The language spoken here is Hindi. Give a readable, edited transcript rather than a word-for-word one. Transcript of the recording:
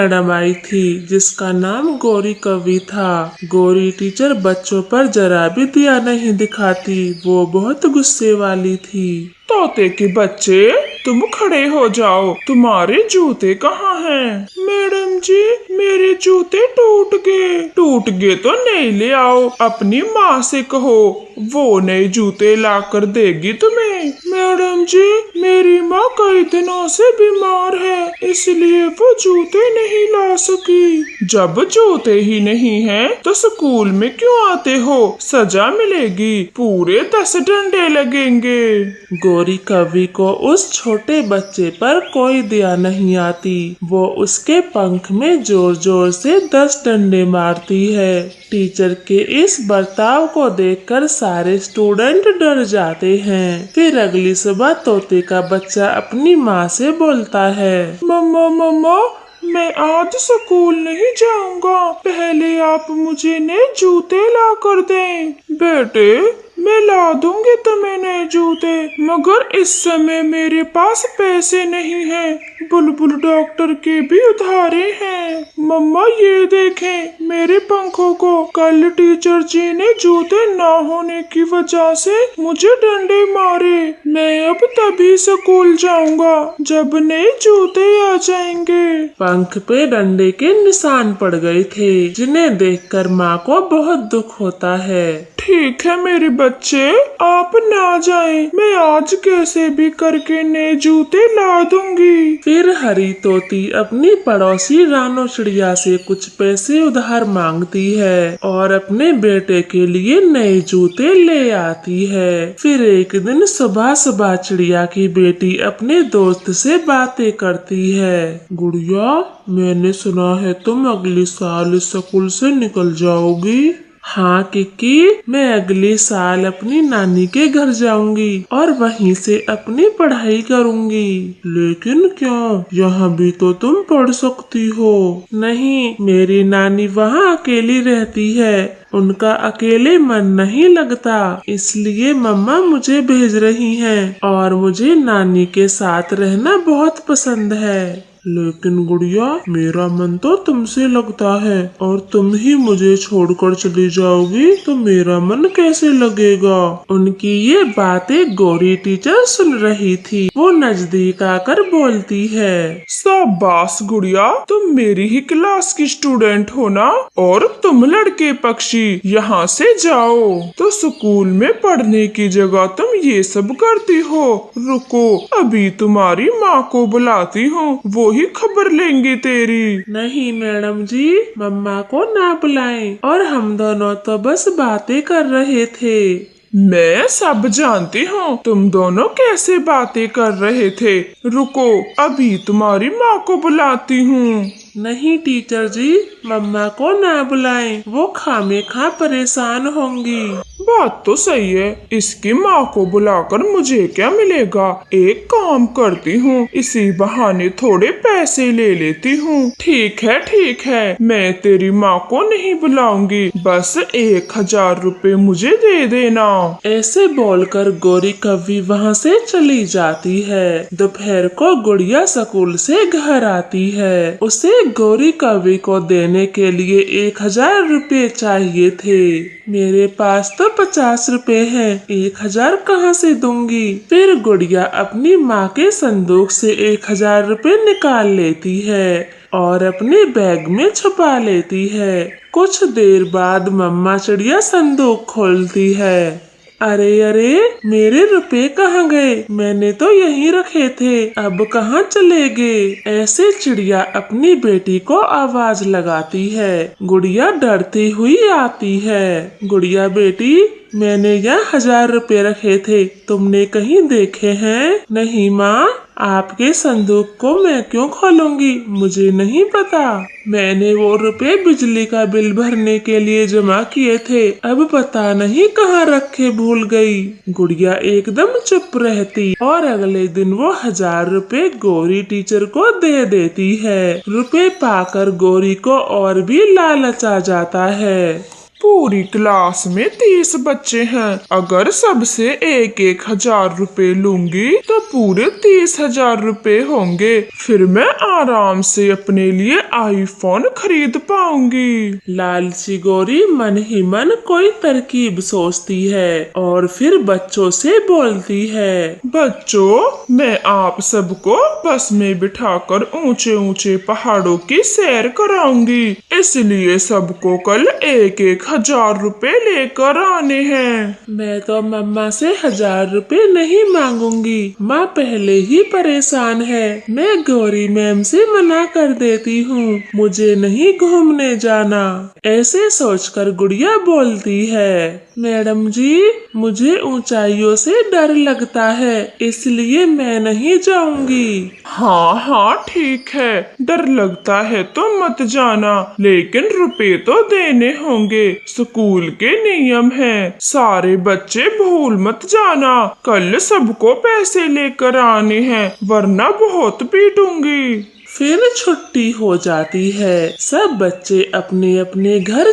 मैडम आई थी जिसका नाम गौरी कवि था। गौरी टीचर बच्चों पर जरा भी दया नहीं दिखाती, वो बहुत गुस्से वाली थी। तोते के बच्चे, तुम खड़े हो जाओ, तुम्हारे जूते कहाँ हैं? मैडम जी, मेरे जूते टूट गए। टूट गए तो नए ले आओ, अपनी माँ से कहो, वो नए जूते ला कर देगी तुम्हें। मैडम जी, मेरी माँ कई दिनों से बीमार है, इसलिए वो जूते नहीं ला सकी। जब जूते ही नहीं हैं, तो स्कूल में क्यों आते हो? सजा मिलेगी, पूरे 10 डंडे लगेंगे। गौरी कवि को उस छोटे बच्चे पर कोई दया नहीं आती। वो उसके पंख में जोर जोर से 10 डंडे मारती है। टीचर के इस बर्ताव को देखकर सारे स्टूडेंट डर जाते हैं। फिर अगली सुबह तोते का बच्चा अपनी माँ से बोलता है, मम्मा मम्मा, मैं आज स्कूल नहीं जाऊंगा, पहले आप मुझे नए जूते ला कर दें। बेटे, मैं ला दूंगी तुम्हें नए जूते, मगर इस समय मेरे पास पैसे नहीं हैं। बुलबुल डॉक्टर के भी उधारे हैं। मम्मा ये देखें मेरे पंखों को, कल टीचर जी ने जूते ना होने की वजह से मुझे डंडे मारे। मैं अब तभी स्कूल जाऊंगा जब नए जूते आ जाएंगे। पंख पे डंडे के निशान पड़ गए थे, जिन्हें देखकर माँ को बहुत दुख होता है। ठीक है मेरे बच्चे, आप ना जाएं, मैं आज कैसे भी करके नए जूते ला दूंगी। फिर हरी तोती अपनी पड़ोसी रानो चिड़िया से कुछ पैसे उधार मांगती है और अपने बेटे के लिए नए जूते ले आती है। फिर एक दिन सुबह सुबह चिड़िया की बेटी अपने दोस्त से बातें करती है। गुड़िया, मैंने सुना है तुम अगले साल स्कूल से निकल जाओगी। हाँ किकी, मैं अगले साल अपनी नानी के घर जाऊंगी और वहीं से अपनी पढ़ाई करूंगी। लेकिन क्यों? यहाँ भी तो तुम पढ़ सकती हो। नहीं, मेरी नानी वहाँ अकेली रहती है, उनका अकेले मन नहीं लगता, इसलिए मम्मा मुझे भेज रही हैं और मुझे नानी के साथ रहना बहुत पसंद है। लेकिन गुड़िया, मेरा मन तो तुमसे लगता है और तुम ही मुझे छोड़कर चली जाओगी तो मेरा मन कैसे लगेगा। उनकी ये बातें गौरी टीचर सुन रही थी। वो नजदीक आकर बोलती है, शाबाश गुड़िया, तुम मेरी ही क्लास की स्टूडेंट हो ना, और तुम लड़के पक्षी यहाँ से जाओ तो स्कूल में पढ़ने की जगह तुम ये सब करती हो। रुको, अभी तुम्हारी माँ को बुलाती हूँ, वो ही खबर लेंगी तेरी। नहीं मैडम जी, मम्मा को ना बुलाएं, और हम दोनों तो बस बातें कर रहे थे। मैं सब जानती हूँ तुम दोनों कैसे बातें कर रहे थे। रुको, अभी तुम्हारी माँ को बुलाती हूँ। नहीं टीचर जी, मम्मा को ना बुलाएं, वो खामेखा परेशान होंगी। बात तो सही है, इसकी माँ को बुलाकर मुझे क्या मिलेगा। एक काम करती हूँ, इसी बहाने थोड़े पैसे ले लेती हूँ। ठीक है, मैं तेरी माँ को नहीं बुलाऊंगी, बस 1000 रुपए मुझे दे देना। ऐसे बोलकर गौरी कवि वहाँ से चली जाती है। दोपहर को गुड़िया स्कूल से घर आती है। उसे गौरी कवि को देने के लिए 1000 रुपए चाहिए थे। मेरे पास तो 50 रुपए हैं, 1000 कहाँ से दूंगी। फिर गुड़िया अपनी माँ के संदूक से 1000 रुपए निकाल लेती है और अपने बैग में छुपा लेती है। कुछ देर बाद मम्मा चिड़िया संदूक खोलती है। अरे, मेरे रुपए कहाँ गए? मैंने तो यहीं रखे थे, अब कहाँ चले गए? ऐसे चिड़िया अपनी बेटी को आवाज लगाती है। गुड़िया डरती हुई आती है। गुड़िया बेटी, मैंने यहाँ 1000 रुपए रखे थे, तुमने कहीं देखे हैं? नहीं माँ, आपके संदूक को मैं क्यों खोलूंगी, मुझे नहीं पता। मैंने वो रुपए बिजली का बिल भरने के लिए जमा किए थे, अब पता नहीं कहाँ रखे भूल गई। गुड़िया एकदम चुप रहती और अगले दिन वो 1000 रुपए गौरी टीचर को दे देती है। रुपए पाकर गौरी को और भी लालच आ जाता है। पूरी क्लास में 30 बच्चे हैं। अगर सबसे 1,000 रुपए लूंगी तो पूरे 30,000 रुपए होंगे। फिर मैं आराम से अपने लिए आईफोन खरीद पाऊंगी। लालची गौरी मन ही मन कोई तरकीब सोचती है और फिर बच्चों से बोलती है, बच्चों मैं आप सबको बस में बिठाकर ऊंचे ऊंचे पहाड़ों की सैर कराऊंगी, इसलिए सबको कल 1,000 रुपए लेकर आने हैं। मैं तो मम्मा से 1,000 रुपए नहीं मांगूंगी, माँ पहले ही परेशान है। मैं गौरी मैम से मना कर देती हूँ, मुझे नहीं घूमने जाना। ऐसे सोचकर गुड़िया बोलती है, मैडम जी मुझे ऊंचाइयों से डर लगता है, इसलिए मैं नहीं जाऊंगी। हाँ हाँ ठीक है, डर लगता है तो मत जाना, लेकिन रुपए तो देने होंगे, स्कूल के नियम हैं। सारे बच्चे भूल मत जाना, कल सबको पैसे लेकर आने हैं, वरना बहुत पीटूंगी। फिर छुट्टी हो जाती है, सब बच्चे अपने अपने घर